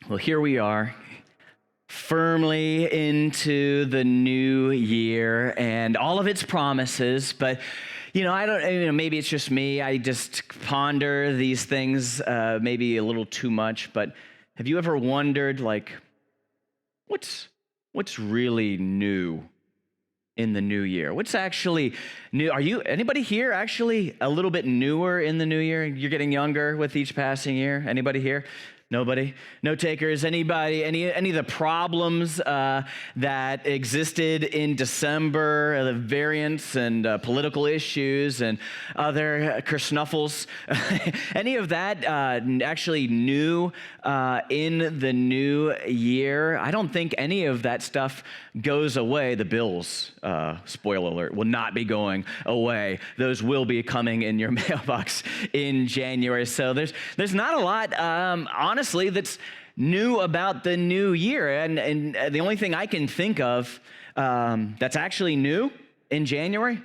Well, here we are, firmly into the new year and all of its promises, but maybe it's just me. I just ponder these things maybe a little too much, but have you ever wondered, what's really new in the new year? What's actually new? Anybody here actually a little bit newer in the new year? You're getting younger with each passing year? Anybody here? Nobody? No takers? Anybody? Any of the problems that existed in December, the variants and political issues and other kersnuffles, any of that actually new in the new year? I don't think any of that stuff goes away. The bills, spoiler alert, will not be going away. Those will be coming in your mailbox in January. So there's not a lot, honestly, that's new about the new year. And the only thing I can think of that's actually new in January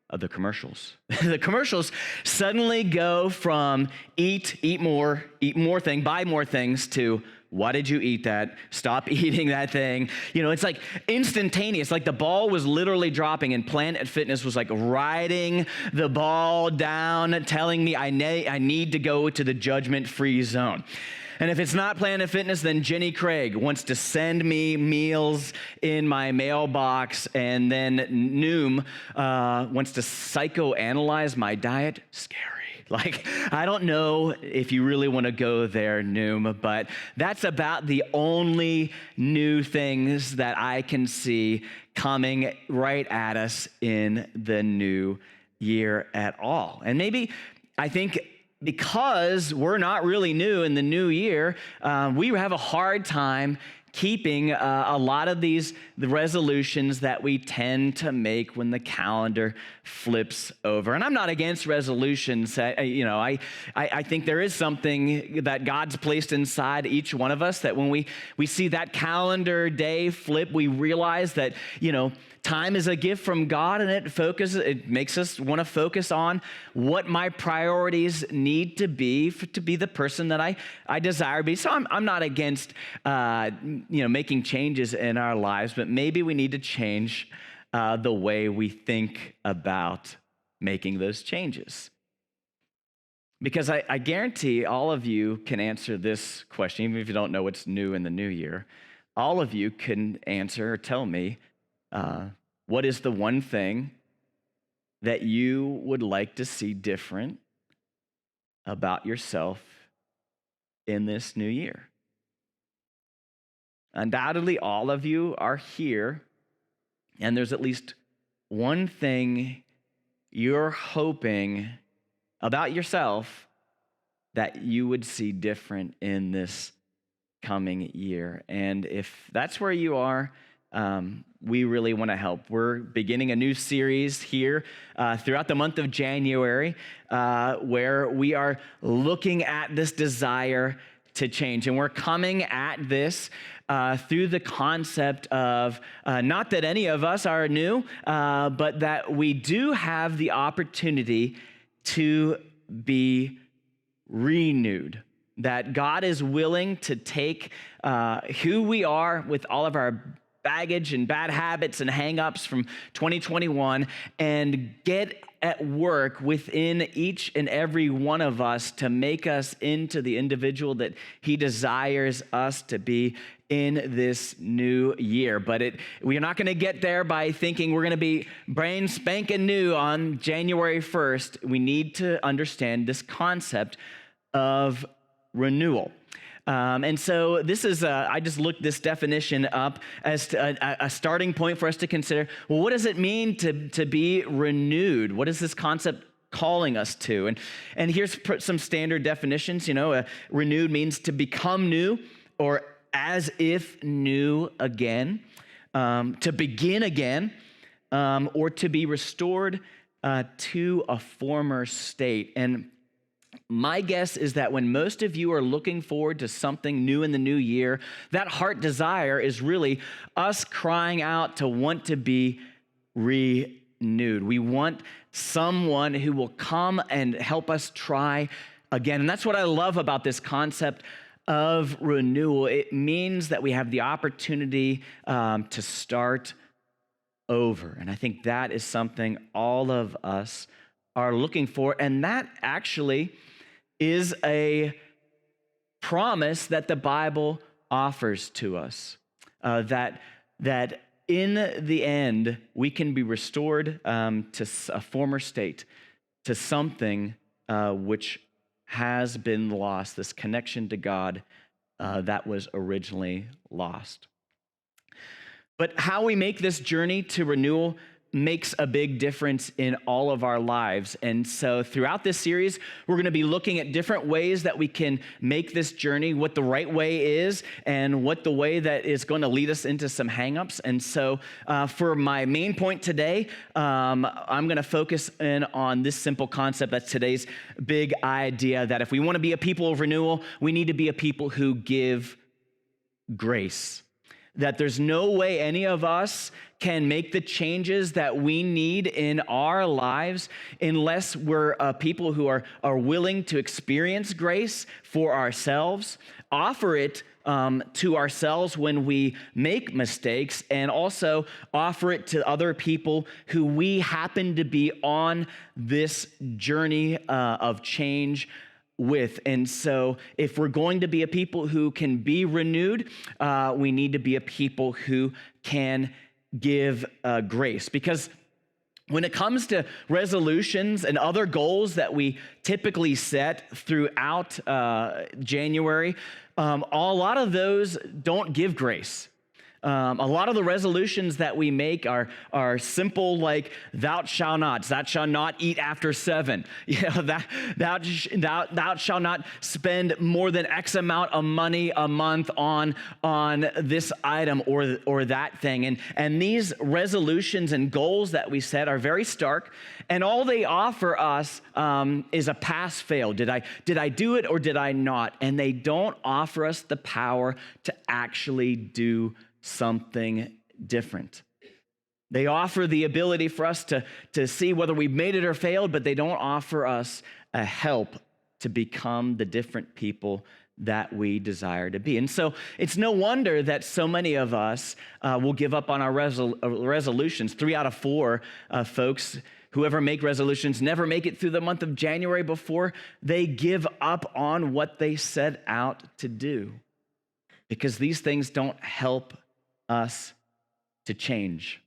are the commercials. The commercials suddenly go from eat more thing, buy more things to why did you eat that? Stop eating that thing. It's like instantaneous. Like the ball was literally dropping and Planet Fitness was like riding the ball down, telling me I need to go to the judgment-free zone. And if it's not Planet Fitness, then Jenny Craig wants to send me meals in my mailbox, and then Noom wants to psychoanalyze my diet. Scary. I don't know if you really want to go there, Noom, but that's about the only new things that I can see coming right at us in the new year at all. And maybe, I think, because we're not really new in the new year, we have a hard time keeping a lot of the resolutions that we tend to make when the calendar flips over. And I'm not against resolutions. I think there is something that God's placed inside each one of us that when we see that calendar day flip, we realize that, time is a gift from God, and it makes us want to focus on what my priorities need to be the person that I desire to be. So I'm not against making changes in our lives, but maybe we need to change the way we think about making those changes. Because I guarantee all of you can answer this question, even if you don't know what's new in the new year. All of you can answer or tell me, what is the one thing that you would like to see different about yourself in this new year? Undoubtedly, all of you are here, and there's at least one thing you're hoping about yourself that you would see different in this coming year. And if that's where you are, we really want to help. We're beginning a new series here throughout the month of January where we are looking at this desire to change. And we're coming at this through the concept of not that any of us are new, but that we do have the opportunity to be renewed. That God is willing to take who we are with all of our baggage and bad habits and hang-ups from 2021 and get at work within each and every one of us to make us into the individual that he desires us to be in this new year. But we're not going to get there by thinking we're going to be brand spanking new on January 1st. We need to understand this concept of renewal. And so this is, I just looked this definition up as a starting point for us to consider, well, what does it mean to be renewed? What is this concept calling us to? And here's some standard definitions. Renewed means to become new or as if new again, to begin again, or to be restored to a former state. And my guess is that when most of you are looking forward to something new in the new year, that heart desire is really us crying out to want to be renewed. We want someone who will come and help us try again. And that's what I love about this concept of renewal, it means that we have the opportunity to start over. And I think that is something all of us are looking for. And that actually is a promise that the Bible offers to us, that in the end, we can be restored to a former state, to something which has been lost, this connection to God that was originally lost. But how we make this journey to renewal makes a big difference in all of our lives. And so throughout this series, we're going to be looking at different ways that we can make this journey, what the right way is, and what the way that is going to lead us into some hangups. And so for my main point today, I'm going to focus in on this simple concept. That's today's big idea, that if we want to be a people of renewal, we need to be a people who give grace. That there's no way any of us can make the changes that we need in our lives unless we're people who are willing to experience grace for ourselves, offer it to ourselves when we make mistakes, and also offer it to other people who we happen to be on this journey of change with. And so if we're going to be a people who can be renewed, we need to be a people who can give grace. Because when it comes to resolutions and other goals that we typically set throughout January, a lot of those don't give grace. A lot of the resolutions that we make are simple, like thou shalt not eat after 7. Thou shalt not spend more than X amount of money a month on this item or that thing. And these resolutions and goals that we set are very stark, and all they offer us is a pass-fail. Did I do it or did I not? And they don't offer us the power to actually do something different. They offer the ability for us to see whether we've made it or failed, but they don't offer us a help to become the different people that we desire to be. And so it's no wonder that so many of us will give up on our resolutions. 3 out of 4 folks who ever make resolutions never make it through the month of January before they give up on what they set out to do, because these things don't help us to change.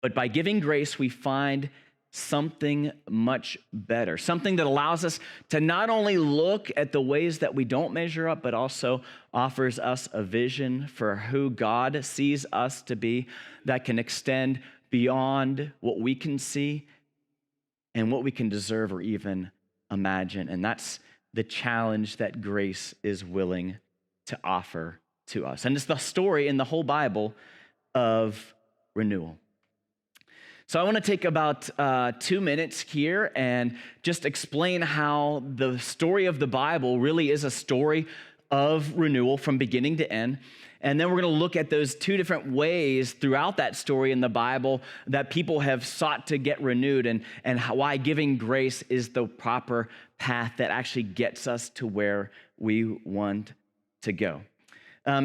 But by giving grace, we find something much better, something that allows us to not only look at the ways that we don't measure up, but also offers us a vision for who God sees us to be that can extend beyond what we can see and what we can deserve or even imagine. And that's the challenge that grace is willing to offer to us. And it's the story in the whole Bible of renewal. So I want to take about 2 minutes here and just explain how the story of the Bible really is a story of renewal from beginning to end. And then we're going to look at those 2 different ways throughout that story in the Bible that people have sought to get renewed, and why giving grace is the proper path that actually gets us to where we want to go.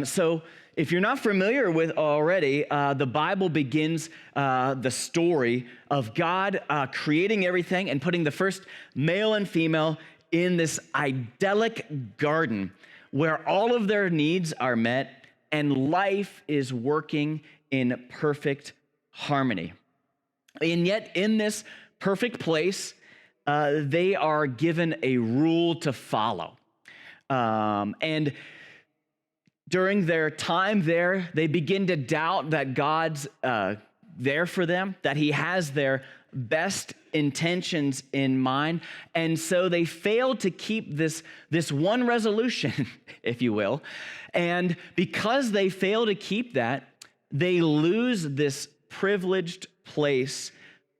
So if you're not familiar with already, the Bible begins the story of God creating everything and putting the first male and female in this idyllic garden where all of their needs are met and life is working in perfect harmony. And yet in this perfect place, they are given a rule to follow. And during their time there, they begin to doubt that God's there for them, that he has their best intentions in mind. And so they fail to keep this one resolution, if you will. And because they fail to keep that, they lose this privileged place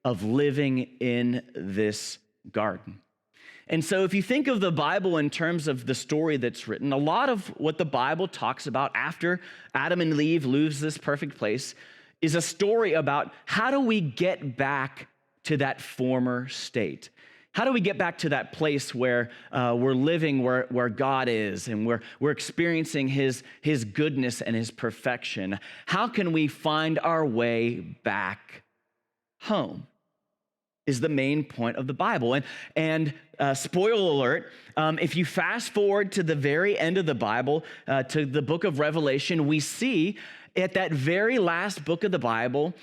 of living in this garden. And so if you think of the Bible in terms of the story that's written, a lot of what the Bible talks about after Adam and Eve lose this perfect place is a story about how do we get back to that former state. How do we get back to that place where we're living where God is and we're experiencing his goodness and his perfection? How can we find our way back home? Is the main point of the Bible. And spoiler alert, if you fast forward to the very end of the Bible, to the book of Revelation, we see at that very last book of the Bible,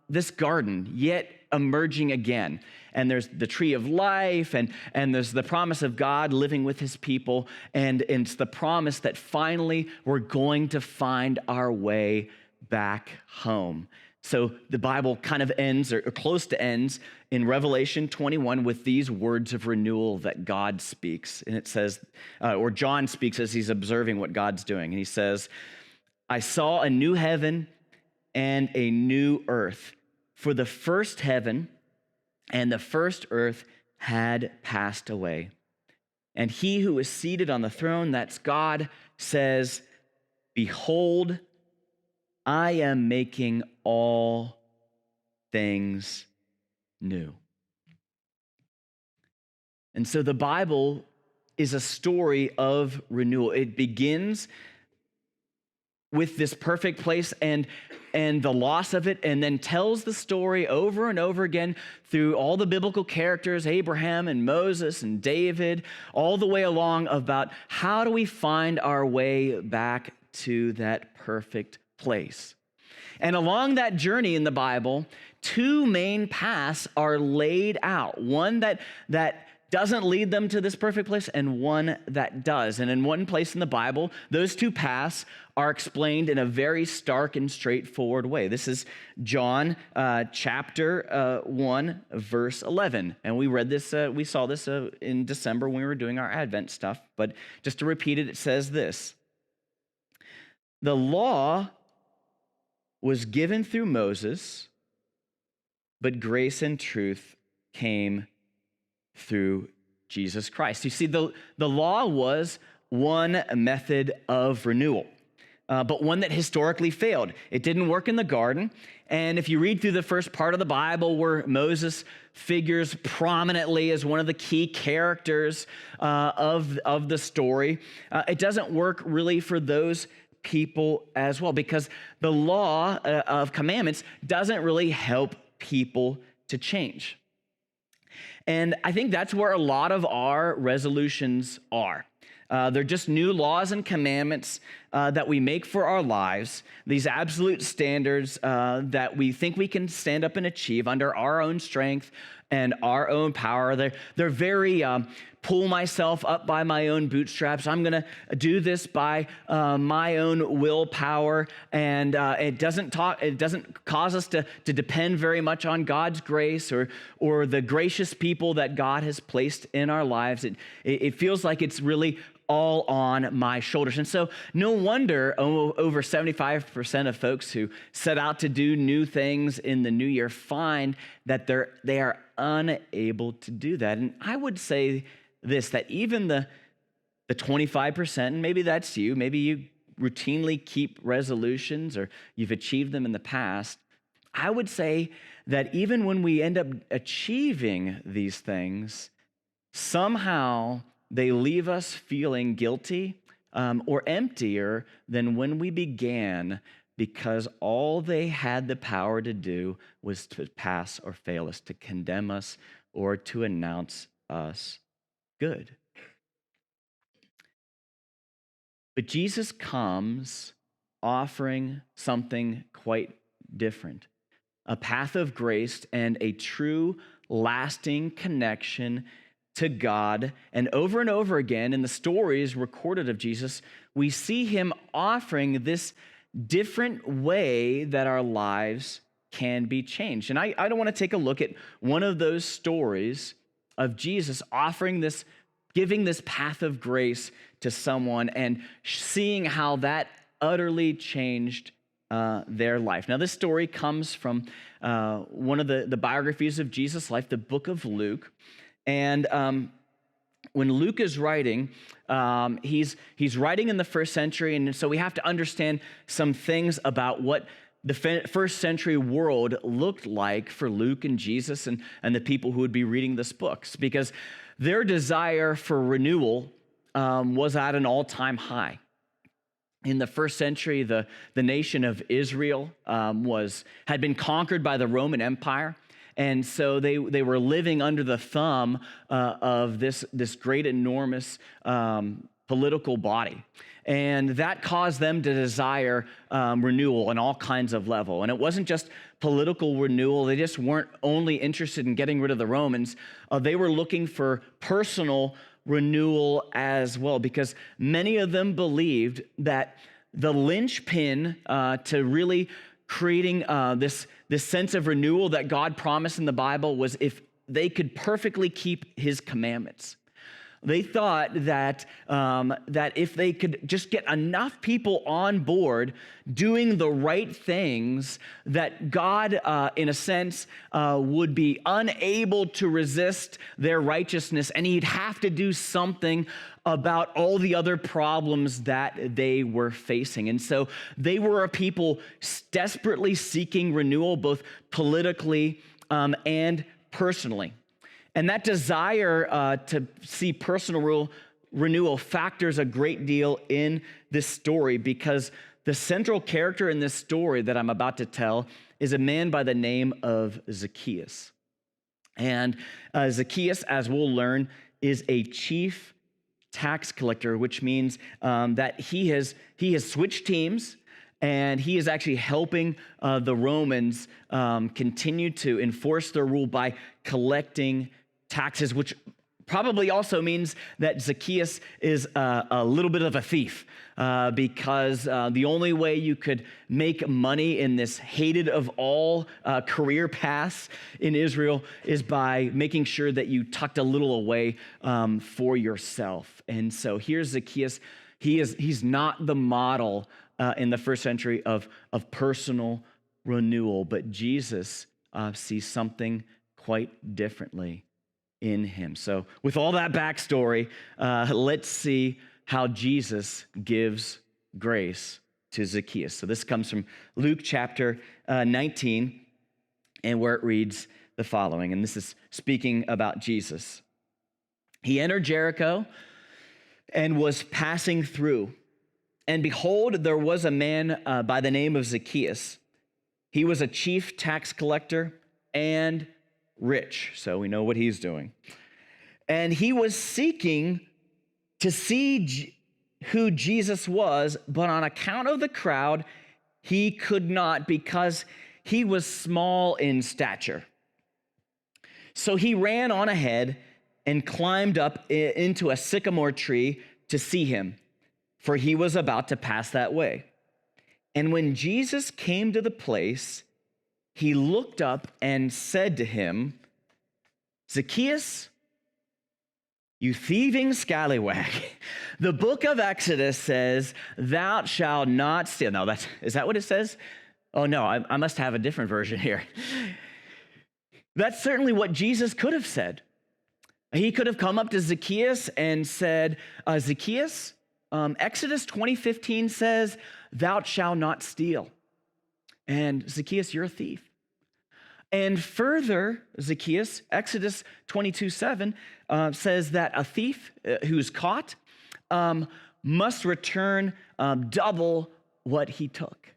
this garden yet emerging again. And there's the tree of life, and there's the promise of God living with his people, and it's the promise that finally we're going to find our way back home. So the Bible kind of ends, or close to ends, in Revelation 21 with these words of renewal that God speaks. And it says, or John speaks as he's observing what God's doing. And he says, I saw a new heaven and a new earth, for the first heaven and the first earth had passed away. And he who is seated on the throne, that's God, says, behold, I am making all things new. And so the Bible is a story of renewal. It begins with this perfect place and the loss of it, and then tells the story over and over again through all the biblical characters, Abraham and Moses and David, all the way along about how do we find our way back to that perfect place. And along that journey in the Bible, two main paths are laid out. One that doesn't lead them to this perfect place, and one that does. And in one place in the Bible, those two paths are explained in a very stark and straightforward way. This is John chapter 1, verse 11. And we read this, we saw this in December when we were doing our Advent stuff. But just to repeat it, it says this: the law was given through Moses, but grace and truth came through Jesus Christ. You see, the law was one method of renewal, but one that historically failed. It didn't work in the garden. And if you read through the first part of the Bible where Moses figures prominently as one of the key characters of the story, it doesn't work really for those people as well, because the law of commandments doesn't really help people to change. And I think that's where a lot of our resolutions are. They're just new laws and commandments that we make for our lives, these absolute standards that we think we can stand up and achieve under our own strength and our own power. They're very pull myself up by my own bootstraps. I'm going to do this by my own willpower, and it doesn't cause us to depend very much on God's grace or the gracious people that God has placed in our lives. It feels like it's really all on my shoulders. And so no wonder over 75% of folks who set out to do new things in the new year find that they are unable to do that. And I would say this, that even the 25%, and maybe that's you, maybe you routinely keep resolutions or you've achieved them in the past, I would say that even when we end up achieving these things, somehow they leave us feeling guilty or emptier than when we began, because all they had the power to do was to pass or fail us, to condemn us or to announce us good. But Jesus comes offering something quite different, a path of grace and a true lasting connection to God. And over again in the stories recorded of Jesus, we see him offering this different way that our lives can be changed. And I don't want to take a look at one of those stories of Jesus offering this, giving this path of grace to someone and seeing how that utterly changed their life. Now, this story comes from one of the biographies of Jesus' life, the book of Luke. And when Luke is writing, he's writing in the first century, and so we have to understand some things about what the first century world looked like for Luke and Jesus and the people who would be reading this book, because their desire for renewal was at an all-time high. In the first century, the nation of Israel had been conquered by the Roman Empire. And so they were living under the thumb of this great, enormous political body. And that caused them to desire renewal on all kinds of level. And it wasn't just political renewal. They just weren't only interested in getting rid of the Romans. They were looking for personal renewal as well, because many of them believed that the linchpin to really creating this sense of renewal that God promised in the Bible was if they could perfectly keep his commandments. They thought that if they could just get enough people on board doing the right things, that God, in a sense, would be unable to resist their righteousness, and he'd have to do something about all the other problems that they were facing. And so they were a people desperately seeking renewal, both politically and personally. And that desire to see personal renewal factors a great deal in this story, because the central character in this story that I'm about to tell is a man by the name of Zacchaeus. And Zacchaeus, as we'll learn, is a chief tax collector, which means that he has switched teams, and he is actually helping the Romans continue to enforce their rule by collecting taxes, which probably also means that Zacchaeus is a little bit of a thief, because the only way you could make money in this hated of all career paths in Israel is by making sure that you tucked a little away for yourself. And so here's Zacchaeus. He's not the model in the first century of personal renewal, but Jesus sees something quite differently in him. So with all that backstory, let's see how Jesus gives grace to Zacchaeus. So this comes from Luke chapter 19, and where it reads the following, and this is speaking about Jesus. He entered Jericho and was passing through, and behold, there was a man by the name of Zacchaeus. He was a chief tax collector and rich, so we know what he's doing. And he was seeking to see who Jesus was, but on account of the crowd, he could not, because he was small in stature. So he ran on ahead and climbed up into a sycamore tree to see him, for he was about to pass that way. And when Jesus came to the place, he looked up and said to him, Zacchaeus, you thieving scallywag, the book of Exodus says, thou shalt not steal. No, is that what it says? Oh no, I must have a different version here. That's certainly what Jesus could have said. He could have come up to Zacchaeus and said, Zacchaeus, Exodus 20:15 says, thou shalt not steal. And Zacchaeus, you're a thief. And further, Zacchaeus, Exodus 22:7 says that a thief who's caught must return double what he took.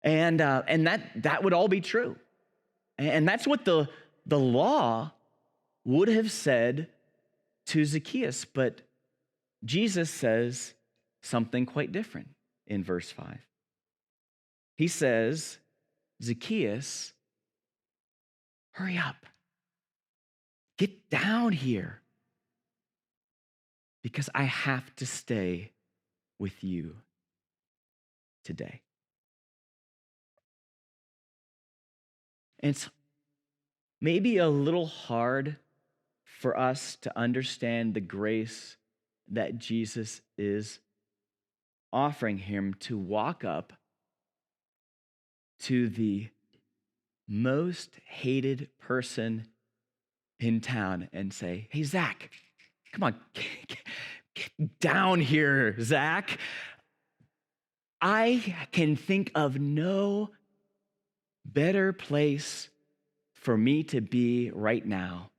And that would all be true. And that's what the law would have said to Zacchaeus. But Jesus says something quite different in verse 5. He says, Zacchaeus, hurry up. Get down here, because I have to stay with you today. And it's maybe a little hard for us to understand the grace that Jesus is offering him to walk up to the most hated person in town and say, hey, Zach, come on, get down here, Zach. I can think of no better place for me to be right now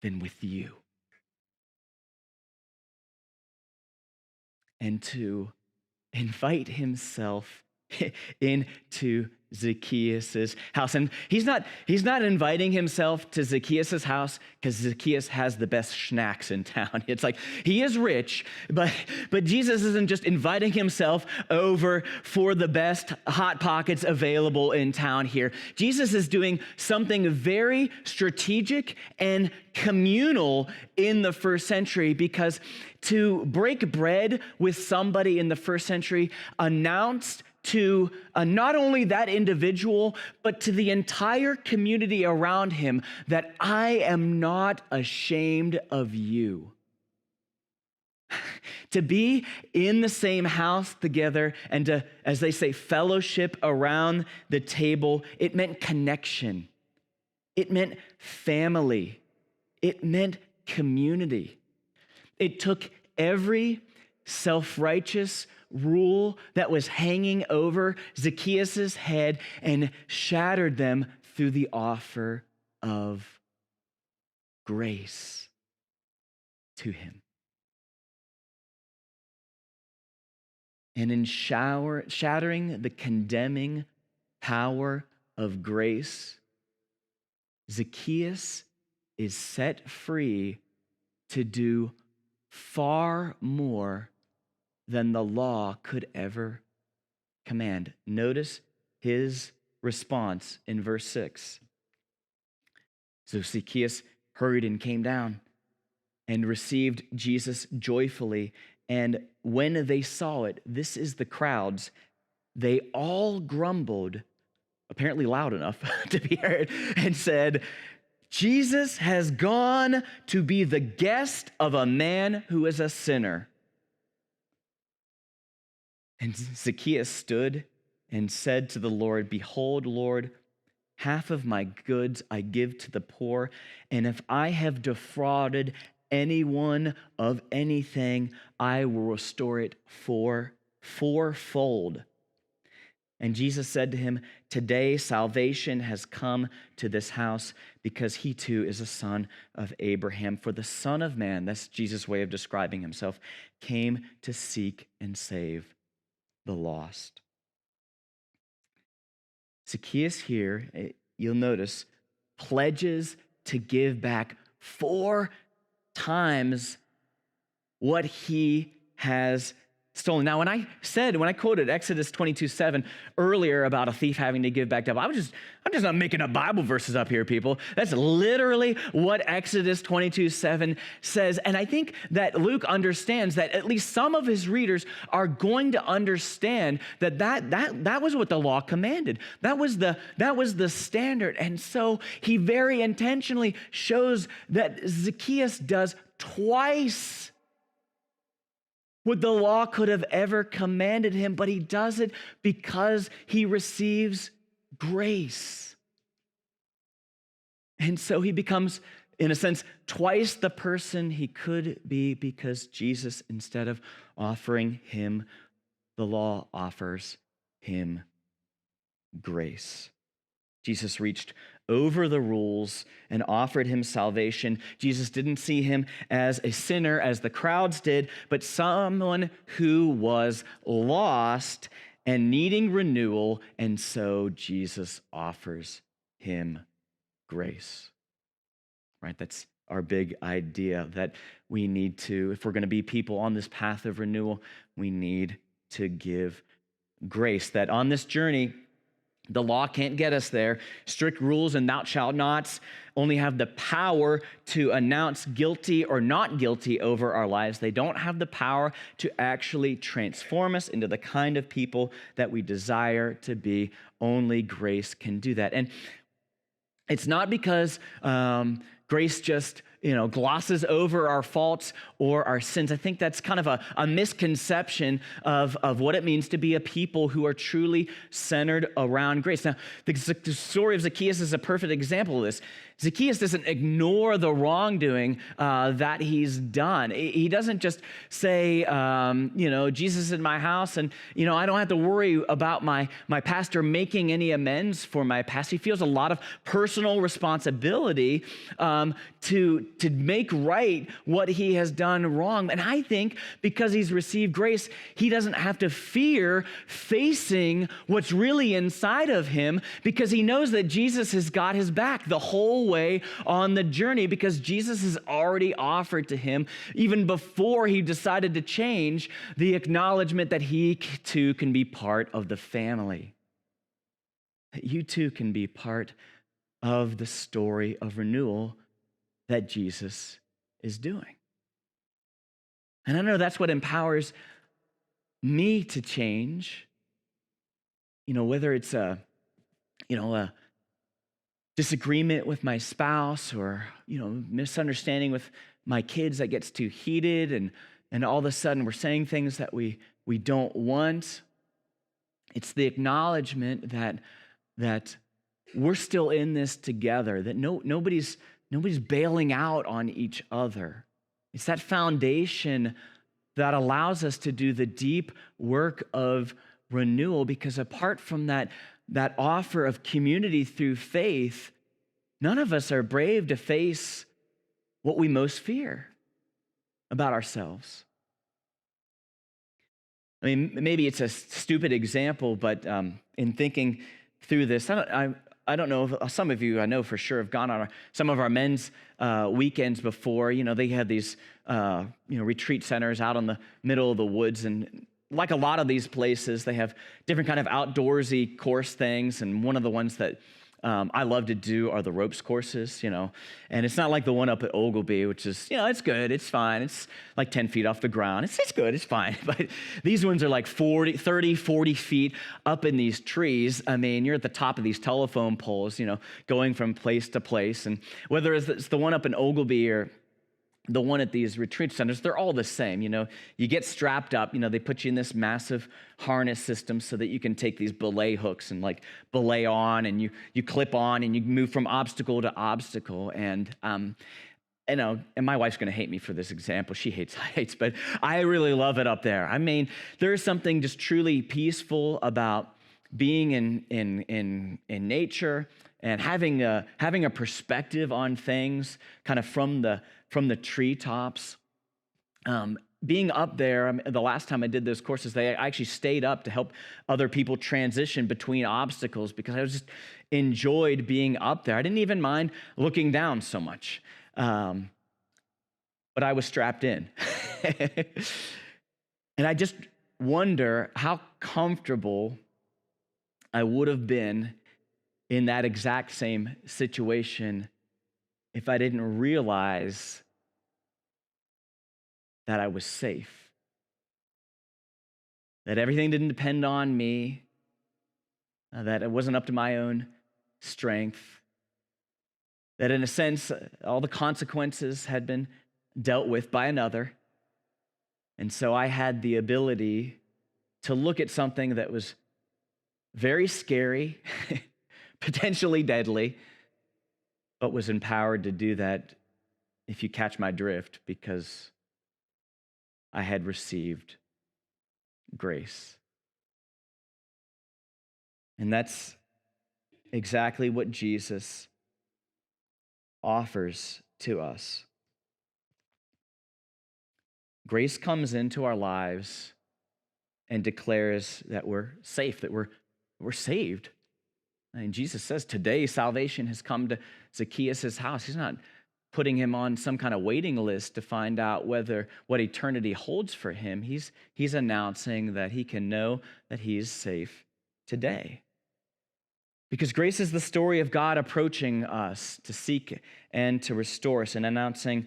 than with you. And to invite himself into Zacchaeus' house. And he's not inviting himself to Zacchaeus' house because Zacchaeus has the best schnacks in town. It's like he is rich, but Jesus isn't just inviting himself over for the best Hot Pockets available in town here. Jesus is doing something very strategic and communal in the first century, because to break bread with somebody in the first century announced to not only that individual, but to the entire community around him that I am not ashamed of you. To be in the same house together and to, as they say, fellowship around the table, it meant connection. It meant family. It meant community. It took every self-righteous rule that was hanging over Zacchaeus' head and shattered them through the offer of grace to him. And in shattering the condemning power of grace, Zacchaeus is set free to do far more than the law could ever command. Notice his response in verse 6. So Zacchaeus hurried and came down and received Jesus joyfully. And when they saw it, this is the crowds, they all grumbled, apparently loud enough to be heard, and said, Jesus has gone to be the guest of a man who is a sinner. And Zacchaeus stood and said to the Lord, behold, Lord, half of my goods I give to the poor, and if I have defrauded anyone of anything, I will restore it fourfold. And Jesus said to him, today salvation has come to this house because he too is a son of Abraham. For the Son of Man, that's Jesus' way of describing himself, came to seek and save the lost. Zacchaeus here, you'll notice, pledges to give back 4 times what he has stolen. Now, when I quoted Exodus 22:7 earlier about a thief having to give back double, I'm just not making up Bible verses up here, people. That's literally what Exodus 22:7 says. And I think that Luke understands that at least some of his readers are going to understand that was what the law commanded. That was the standard. And so he very intentionally shows that Zacchaeus does twice what the law could have ever commanded him, but he does it because he receives grace. And so he becomes, in a sense, twice the person he could be, because Jesus, instead of offering him the law, offers him grace. Jesus reached over the rules and offered him salvation. Jesus didn't see him as a sinner as the crowds did, but someone who was lost and needing renewal, and so Jesus offers him grace. Right? That's our big idea, that we need to, if we're going to be people on this path of renewal, we need to give grace. That on this journey, the law can't get us there. Strict rules and thou shalt nots only have the power to announce guilty or not guilty over our lives. They don't have the power to actually transform us into the kind of people that we desire to be. Only grace can do that. And it's not because grace just glosses over our faults or our sins. I think that's kind of a misconception of what it means to be a people who are truly centered around grace. Now, the story of Zacchaeus is a perfect example of this. Zacchaeus doesn't ignore the wrongdoing that he's done. He doesn't just say, Jesus is in my house, and I don't have to worry about my pastor making any amends for my past. He feels a lot of personal responsibility to make right what he has done wrong. And I think because he's received grace, he doesn't have to fear facing what's really inside of him, because he knows that Jesus has got his back the whole way on the journey, because Jesus has already offered to him, even before he decided to change, the acknowledgement that he too can be part of the family. That you too can be part of the story of renewal that Jesus is doing. And I know that's what empowers me to change, whether it's a disagreement with my spouse, or misunderstanding with my kids that gets too heated, and all of a sudden we're saying things that we don't want. It's the acknowledgement that we're still in this together, that nobody's bailing out on each other. It's that foundation that allows us to do the deep work of renewal, because apart from that offer of community through faith, none of us are brave to face what we most fear about ourselves. I mean, maybe it's a stupid example, but in thinking through this, I don't know if some of you I know for sure have gone on some of our men's weekends before. They have these retreat centers out in the middle of the woods, and like a lot of these places, they have different kind of outdoorsy course things, and one of the ones that I love to do are the ropes courses, and it's not like the one up at Ogilvy, which is, it's good, it's fine, it's like 10 feet off the ground, it's good, it's fine, but these ones are like 40 feet up in these trees. I mean, you're at the top of these telephone poles, going from place to place, and whether it's the one up in Ogilvy or the one at these retreat centers, they're all the same. You get strapped up, they put you in this massive harness system so that you can take these belay hooks and like belay on, and you clip on, and you move from obstacle to obstacle. And my wife's going to hate me for this example. She hates heights, but I really love it up there. I mean, there's something just truly peaceful about being in nature and having a perspective on things kind of from the treetops. Being up there, the last time I did those courses, I actually stayed up to help other people transition between obstacles, because I just enjoyed being up there. I didn't even mind looking down so much, but I was strapped in. And I just wonder how comfortable I would have been in that exact same situation if I didn't realize that I was safe, that everything didn't depend on me, that it wasn't up to my own strength, that in a sense, all the consequences had been dealt with by another. And so I had the ability to look at something that was very scary, potentially deadly, but was empowered to do that, if you catch my drift, because I had received grace. And that's exactly what Jesus offers to us. Grace comes into our lives and declares that we're safe, that we're saved. And Jesus says, today salvation has come to Zacchaeus' house. He's not putting him on some kind of waiting list to find out what eternity holds for him. He's announcing that he can know that he's safe today. Because grace is the story of God approaching us to seek and to restore us, and announcing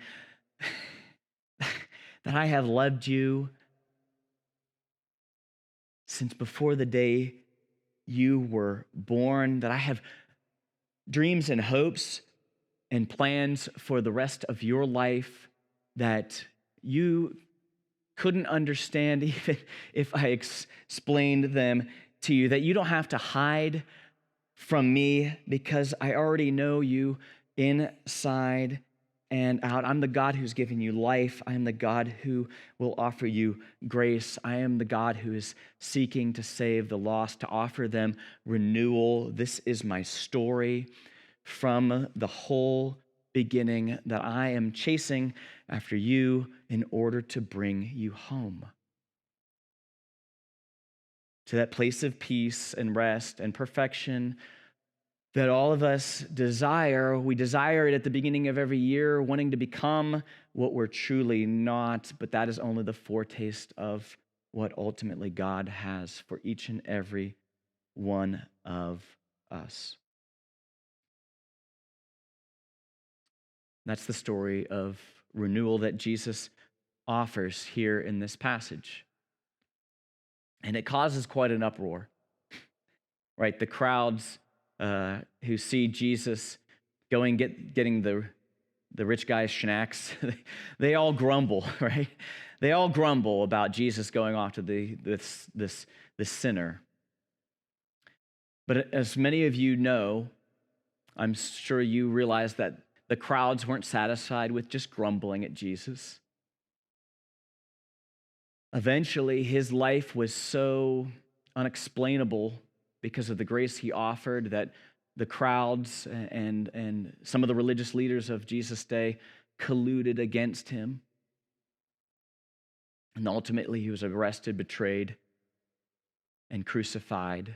that I have loved you since before the day you were born, that I have dreams and hopes and plans for the rest of your life that you couldn't understand even if I explained them to you, that you don't have to hide from me because I already know you inside and out. I'm the God who's given you life. I am the God who will offer you grace. I am the God who is seeking to save the lost, to offer them renewal. This is my story from the whole beginning, that I am chasing after you in order to bring you home to that place of peace and rest and perfection that all of us desire. We desire it at the beginning of every year, wanting to become what we're truly not, but that is only the foretaste of what ultimately God has for each and every one of us. That's the story of renewal that Jesus offers here in this passage. And it causes quite an uproar, right? The crowds who see Jesus getting the rich guy's snacks, they all grumble, right? They all grumble about Jesus going off to this sinner. But as many of you know, I'm sure you realize that the crowds weren't satisfied with just grumbling at Jesus. Eventually, his life was so unexplainable because of the grace he offered that the crowds and some of the religious leaders of Jesus' day colluded against him. And ultimately, he was arrested, betrayed, and crucified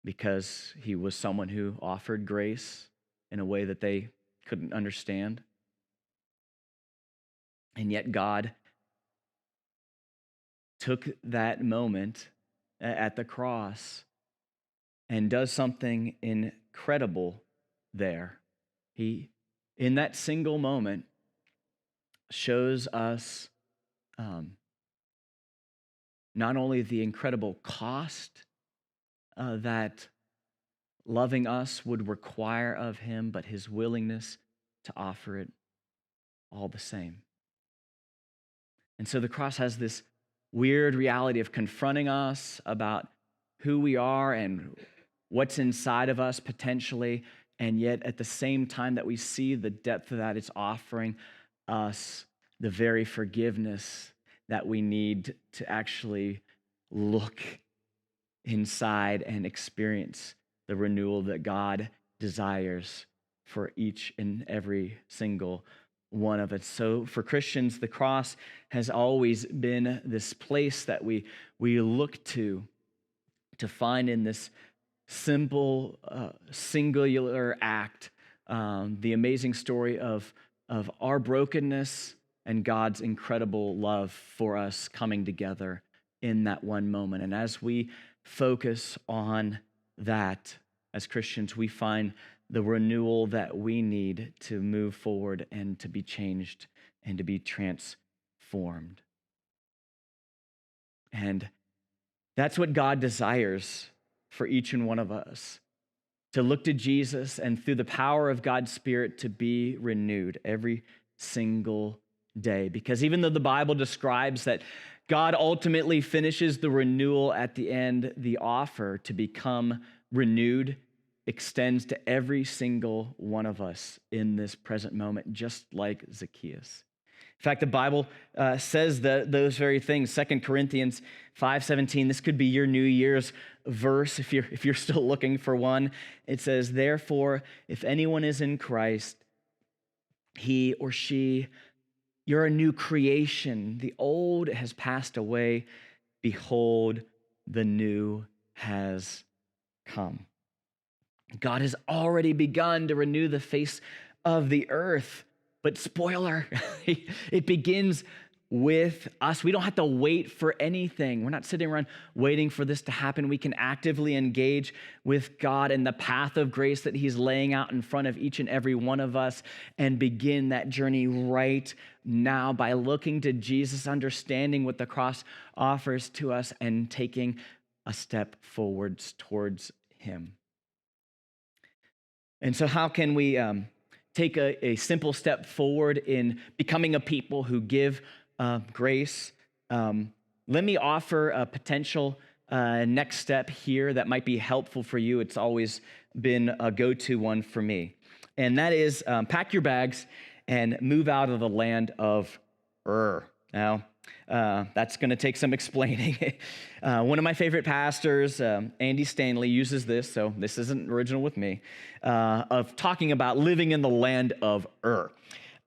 because he was someone who offered grace in a way that they couldn't understand. And yet God took that moment at the cross and does something incredible there. He, in that single moment, shows us not only the incredible cost that loving us would require of him, but his willingness to offer it all the same. And so the cross has this weird reality of confronting us about who we are and what's inside of us potentially, and yet at the same time that we see the depth of that, it's offering us the very forgiveness that we need to actually look inside and experience the renewal that God desires for each and every single one of us. So for Christians, the cross has always been this place that we look to find in this simple, singular act, the amazing story of our brokenness and God's incredible love for us coming together in that one moment. And as we focus on that as Christians, we find the renewal that we need to move forward and to be changed and to be transformed. And that's what God desires for each and one of us, to look to Jesus and through the power of God's Spirit to be renewed every single day. Because even though the Bible describes that God ultimately finishes the renewal at the end, the offer to become renewed extends to every single one of us in this present moment, just like Zacchaeus. In fact, the Bible says those very things. 2 Corinthians 5:17, this could be your New Year's verse if you're still looking for one. It says, "Therefore, if anyone is in Christ, he or she, you're a new creation. The old has passed away. Behold, the new has come." God has already begun to renew the face of the earth. But spoiler, it begins with us. We don't have to wait for anything. We're not sitting around waiting for this to happen. We can actively engage with God in the path of grace that he's laying out in front of each and every one of us and begin that journey right now by looking to Jesus, understanding what the cross offers to us and taking a step forwards towards him. And so how can we take a simple step forward in becoming a people who give grace, let me offer a potential next step here that might be helpful for you. It's always been a go-to one for me. And that is pack your bags and move out of the land of Ur. Now, that's going to take some explaining. One of my favorite pastors, Andy Stanley, uses this, so this isn't original with me, of talking about living in the land of Ur.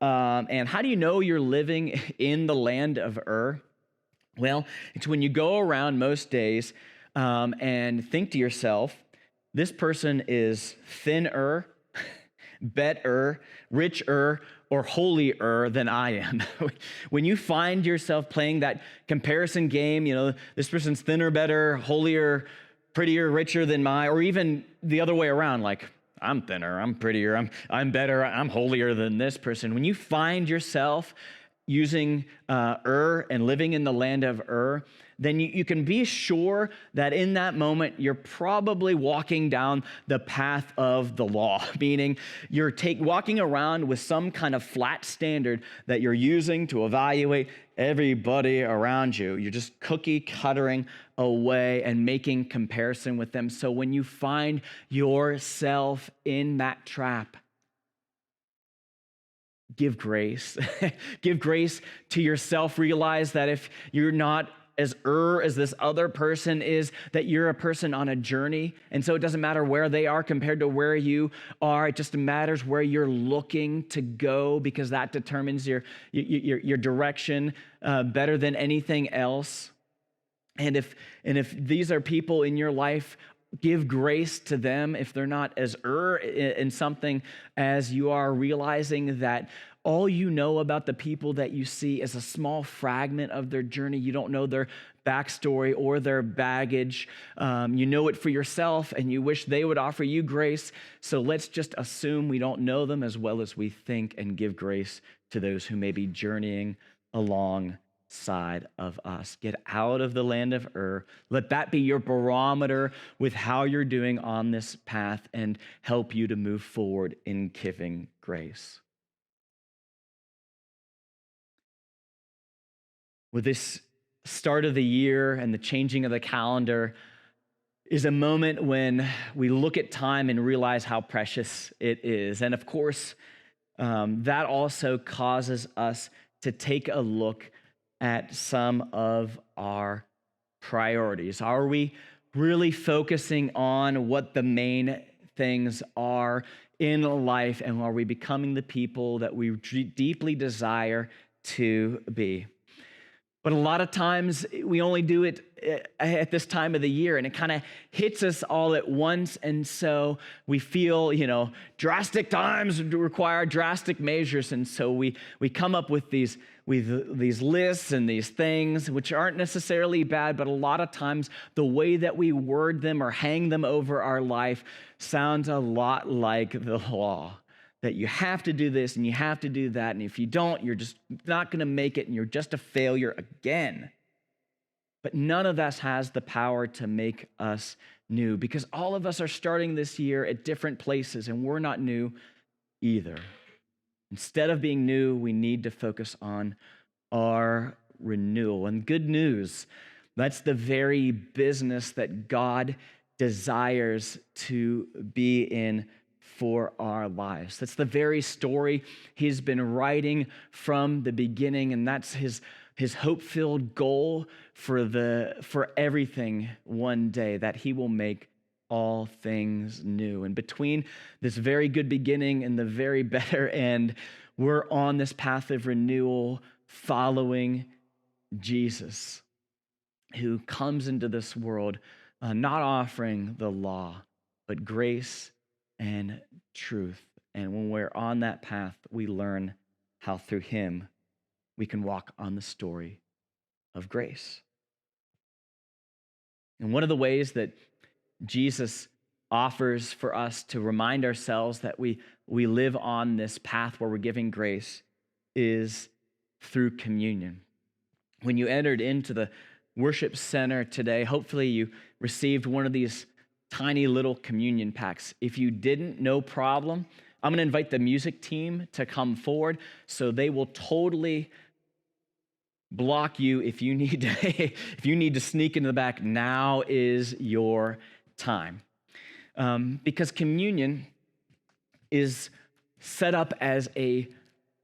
And how do you know you're living in the land of Ur? Well, it's when you go around most days and think to yourself, this person is thinner, better, richer, or holier than I am. When you find yourself playing that comparison game, this person's thinner, better, holier, prettier, richer than mine, or even the other way around, like I'm thinner, I'm prettier, I'm better, I'm holier than this person. When you find yourself using Ur and living in the land of Ur, then you can be sure that in that moment, you're probably walking down the path of the law, meaning you're walking around with some kind of flat standard that you're using to evaluate everybody around you. You're just cookie cuttering away and making comparison with them. So when you find yourself in that trap, give grace. Give grace to yourself. Realize that if you're not as as this other person is, that you're a person on a journey. And so it doesn't matter where they are compared to where you are. It just matters where you're looking to go, because that determines your direction better than anything else. And if these are people in your life, give grace to them if they're not as in something as you are, realizing that all you know about the people that you see is a small fragment of their journey. You don't know their backstory or their baggage. You know it for yourself, and you wish they would offer you grace. So let's just assume we don't know them as well as we think, and give grace to those who may be journeying alongside of us. Get out of the land of Ur. Let that be your barometer with how you're doing on this path, and help you to move forward in giving grace. With this start of the year and the changing of the calendar is a moment when we look at time and realize how precious it is. And of course, that also causes us to take a look at some of our priorities. Are we really focusing on what the main things are in life, and are we becoming the people that we deeply desire to be? But a lot of times we only do it at this time of the year, and it kind of hits us all at once. And so we feel, drastic times require drastic measures. And so we come up with these lists and these things, which aren't necessarily bad, but a lot of times the way that we word them or hang them over our life sounds a lot like the law. That you have to do this and you have to do that, and if you don't, you're just not going to make it, and you're just a failure again. But none of us has the power to make us new, because all of us are starting this year at different places, and we're not new either. Instead of being new, we need to focus on our renewal. And good news, that's the very business that God desires to be in for our lives. That's the very story he's been writing from the beginning, and that's his hope-filled goal for everything one day, that he will make all things new. And between this very good beginning and the very better end, we're on this path of renewal, following Jesus, who comes into this world not offering the law, but grace and truth. And when we're on that path, we learn how through him we can walk on the story of grace. And one of the ways that Jesus offers for us to remind ourselves that we live on this path where we're giving grace is through communion. When you entered into the worship center today, hopefully you received one of these tiny little communion packs. If you didn't, no problem. I'm going to invite the music team to come forward, so they will totally block you if you need to, if you need to sneak into the back. Now is your time. Because communion is set up as a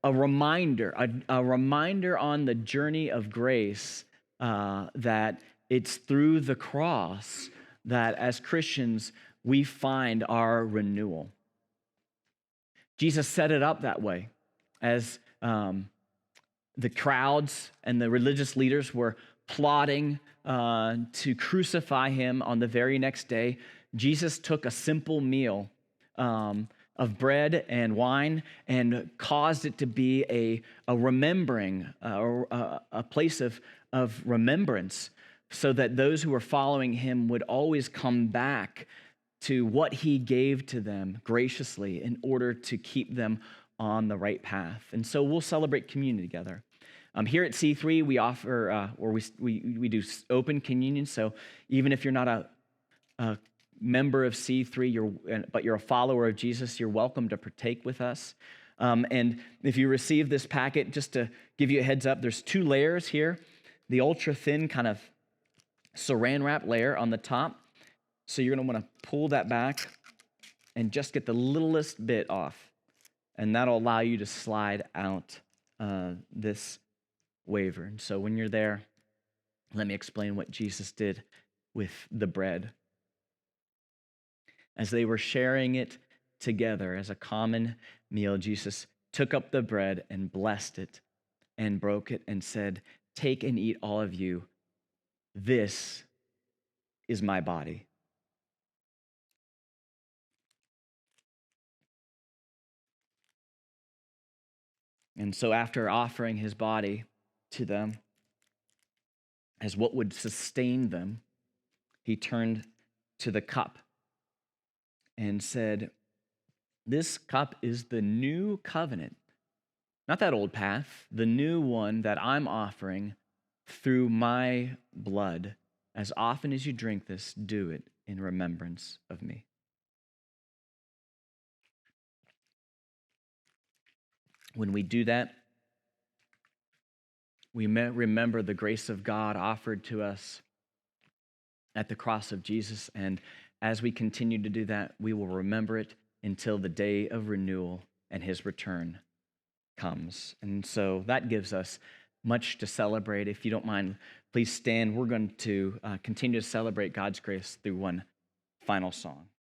reminder on the journey of grace, that it's through the cross that as Christians we find our renewal. Jesus set it up that way as the crowds and the religious leaders were plotting to crucify him on the very next day. Jesus took a simple meal of bread and wine and caused it to be a remembering, a place of remembrance, so that those who were following him would always come back to what he gave to them graciously in order to keep them on the right path. And so we'll celebrate communion together. Here at C3, we offer, or we do open communion. So even if you're not a member of C3, but you're a follower of Jesus, you're welcome to partake with us. And if you receive this packet, just to give you a heads up, there's 2 layers here. The ultra thin kind of saran wrap layer on the top. So you're going to want to pull that back and just get the littlest bit off. And that'll allow you to slide out this wafer. And so when you're there, let me explain what Jesus did with the bread. As they were sharing it together as a common meal, Jesus took up the bread and blessed it and broke it and said, "Take and eat, all of you. This is my body." And so after offering his body to them as what would sustain them, he turned to the cup and said, "This cup is the new covenant, not that old path, the new one that I'm offering through my blood. As often as you drink this, do it in remembrance of me." When we do that, we remember the grace of God offered to us at the cross of Jesus. And as we continue to do that, we will remember it until the day of renewal and his return comes. And so that gives us much to celebrate. If you don't mind, please stand. We're going to continue to celebrate God's grace through one final song.